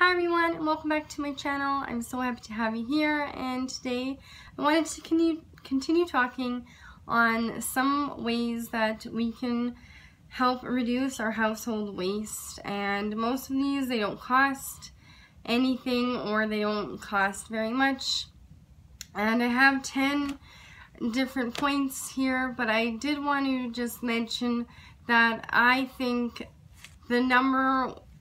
Hi everyone, and welcome back to my channel. I'm so happy to have you here, and today I wanted to continue talking on some ways that we can help reduce our household waste. And most of these, they don't cost anything or they don't cost very much. And I have 10 different points here, but I did want to just mention that I think the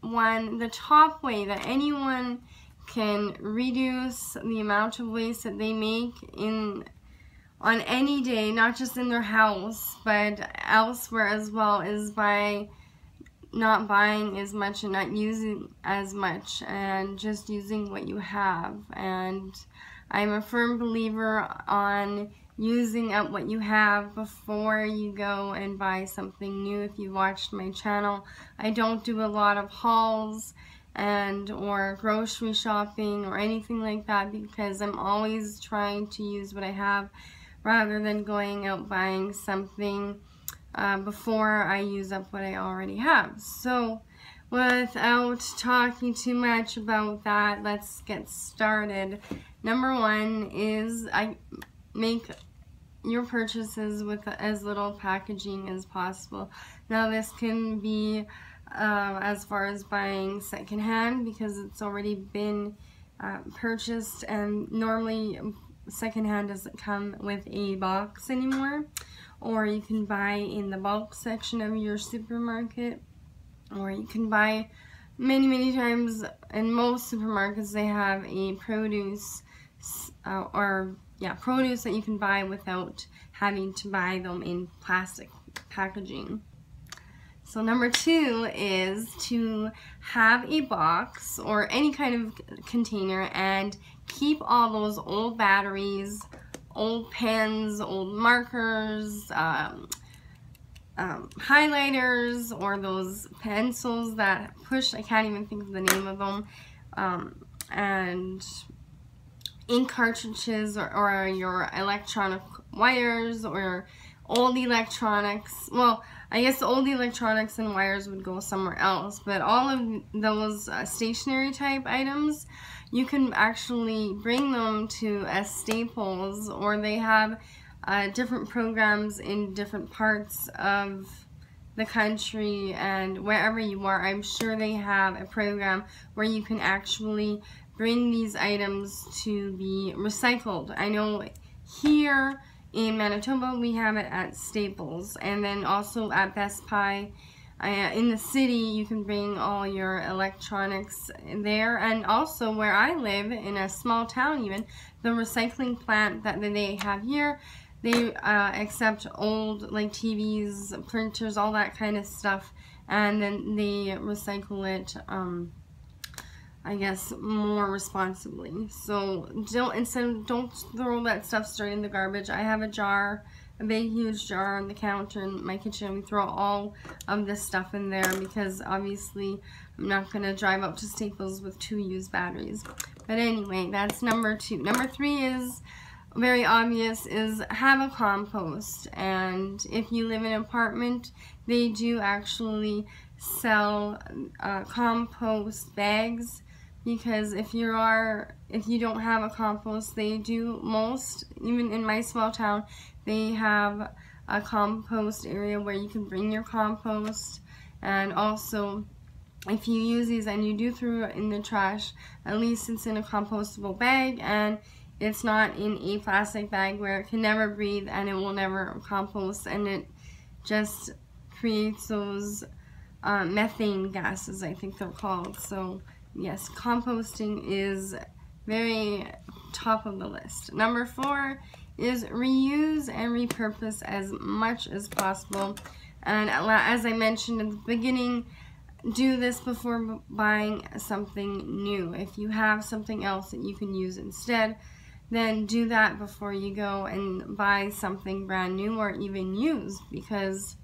the top way that anyone can reduce the amount of waste that they make on any day, not just in their house, but elsewhere as well, is by not buying as much and not using as much and just using what you have. And I'm a firm believer on using up what you have before you go and buy something new. If you watched my channel, I don't do a lot of hauls or grocery shopping or anything like that, because I'm always trying to use what I have rather than going out buying something before I use up what I already have. So without talking too much about that, let's get started. Number one is I make your purchases with as little packaging as possible. Now this can be as far as buying secondhand, because it's already been purchased, and normally secondhand doesn't come with a box anymore. Or you can buy in the bulk section of your supermarket, or you can buy many times in most supermarkets. They have a produce produce that you can buy without having to buy them in plastic packaging. So number two is to have a box or any kind of container and keep all those old batteries, old pens, old markers, highlighters, or those pencils that push, I can't even think of the name of them, and ink cartridges, or your electronic wires, or old electronics. Well, I guess the old electronics and wires would go somewhere else, but all of those stationary type items, you can actually bring them to Staples, or they have different programs in different parts of the country, and wherever you are, I'm sure they have a program where you can actually bring these items to be recycled. I know here in Manitoba we have it at Staples, and then also at Best Buy. In the city you can bring all your electronics there, and also where I live in a small town, even the recycling plant that they have here, they accept old like TVs, printers, all that kind of stuff, and then they recycle it I guess more responsibly. So don't throw that stuff straight in the garbage. I have a jar, a big huge jar on the counter in my kitchen. We throw all of this stuff in there because obviously I'm not going to drive up to Staples with 2 used batteries. But anyway, that's number 2. Number 3 is very obvious, is have a compost. And if you live in an apartment, they do actually sell compost bags. Because if you don't have a compost, they do even in my small town, they have a compost area where you can bring your compost. And also, if you use these and you do throw it in the trash, at least it's in a compostable bag, and it's not in a plastic bag where it can never breathe and it will never compost, and it just creates those methane gases, I think they're called. So yes, composting is very top of the list. Number 4 is reuse and repurpose as much as possible. And as I mentioned at the beginning, do this before buying something new. If you have something else that you can use instead, then do that before you go and buy something brand new or even used, because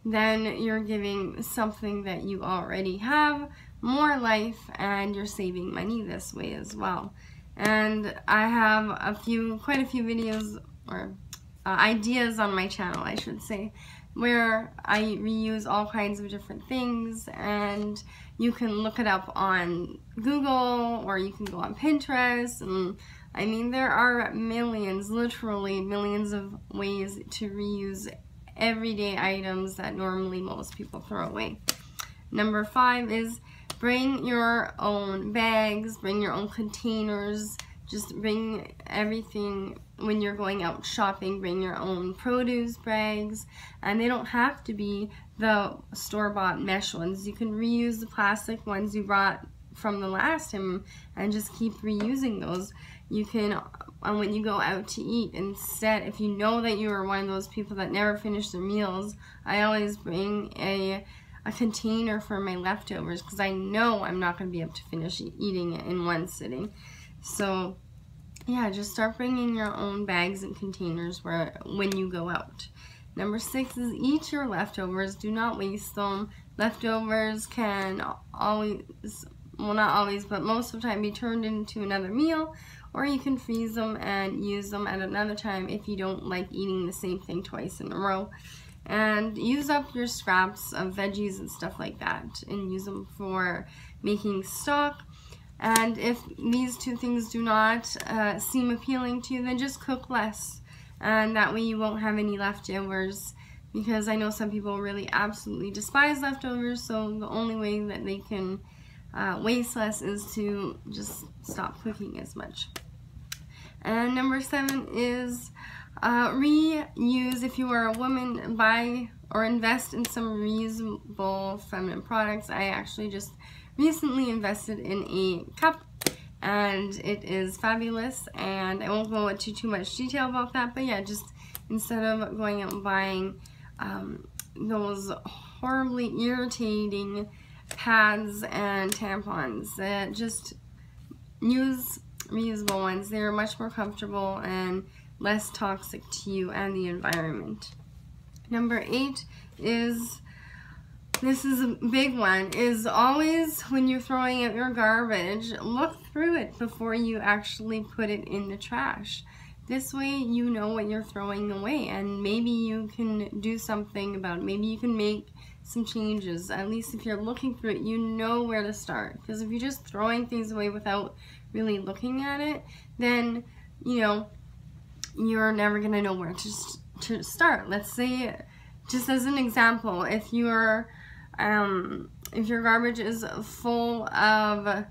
then you're giving something that you already have more life, and you're saving money this way as well. And I have quite a few videos, or ideas on my channel, I should say, where I reuse all kinds of different things, and you can look it up on Google, or you can go on Pinterest, and I mean, there are millions, literally millions of ways to reuse everyday items that normally most people throw away. Number 5 is bring your own bags, bring your own containers, just bring everything when you're going out shopping. Bring your own produce bags, and they don't have to be the store-bought mesh ones. You can reuse the plastic ones you brought from the last time and just keep reusing those. You can, when you go out to eat, instead, if you know that you are one of those people that never finish their meals, I always bring a container for my leftovers, because I know I'm not going to be able to finish eating it in one sitting. So yeah, just start bringing your own bags and containers when you go out. Number 6 is eat your leftovers. Do not waste them. Leftovers can always, well, not always, but most of the time be turned into another meal, or you can freeze them and use them at another time if you don't like eating the same thing twice in a row. And use up your scraps of veggies and stuff like that, and use them for making stock. And if these two things do not seem appealing to you, then just cook less, and that way you won't have any leftovers, because I know some people really absolutely despise leftovers, so the only way that they can waste less is to just stop cooking as much. And number 7 is reuse. If you are a woman, buy or invest in some reusable feminine products. I actually just recently invested in a cup, and it is fabulous, and I won't go into too much detail about that, but yeah, just instead of going out and buying those horribly irritating pads and tampons, just use reusable ones. They're much more comfortable and less toxic to you and the environment. Number 8 is, this is a big one, is always when you're throwing out your garbage, look through it before you actually put it in the trash. This way you know what you're throwing away, and maybe you can do something about it. Maybe you can make some changes. At least if you're looking through it, you know where to start. Because if you're just throwing things away without really looking at it, then, you know, you're never going to know where to start. Let's say, just as an example, if your garbage is full of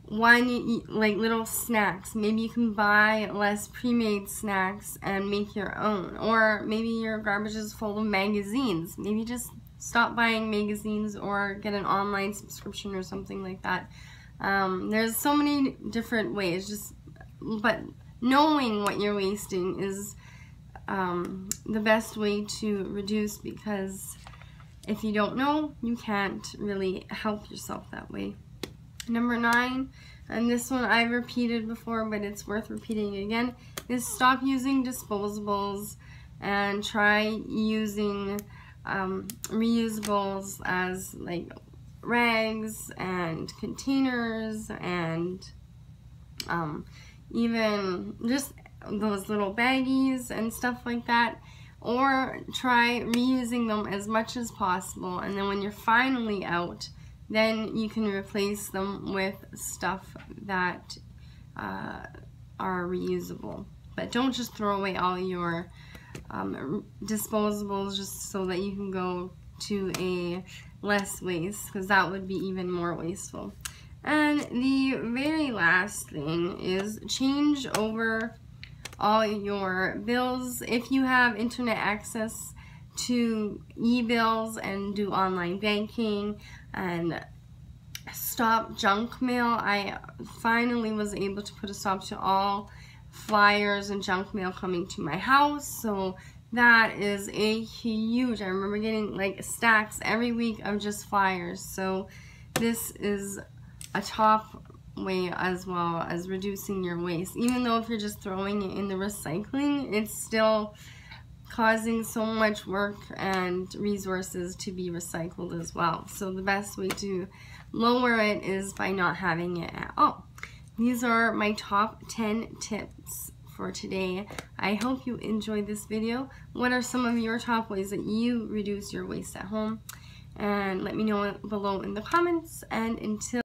like little snacks, maybe you can buy less pre-made snacks and make your own. Or maybe your garbage is full of magazines. Maybe just stop buying magazines or get an online subscription or something like that. There's so many different ways, but knowing what you're wasting is the best way to reduce, because if you don't know, you can't really help yourself that way. Number 9, and this one I've repeated before, but it's worth repeating again, is stop using disposables and try using reusables as like rags and containers, and even just those little baggies and stuff like that. Or try reusing them as much as possible, and then when you're finally out, then you can replace them with stuff that are reusable. But don't just throw away all your disposables just so that you can go to a less waste, because that would be even more wasteful. And the very last thing is change over all your bills. If you have internet access to e-bills and do online banking, and stop junk mail. I finally was able to put a stop to all flyers and junk mail coming to my house, so that is a huge, I remember getting like stacks every week of just flyers. So this is a top way as well as reducing your waste. Even though if you're just throwing it in the recycling, it's still causing so much work and resources to be recycled as well. So the best way to lower it is by not having it at all. These are my top 10 tips for today. I hope you enjoyed this video. What are some of your top ways that you reduce your waste at home? And let me know below in the comments. And until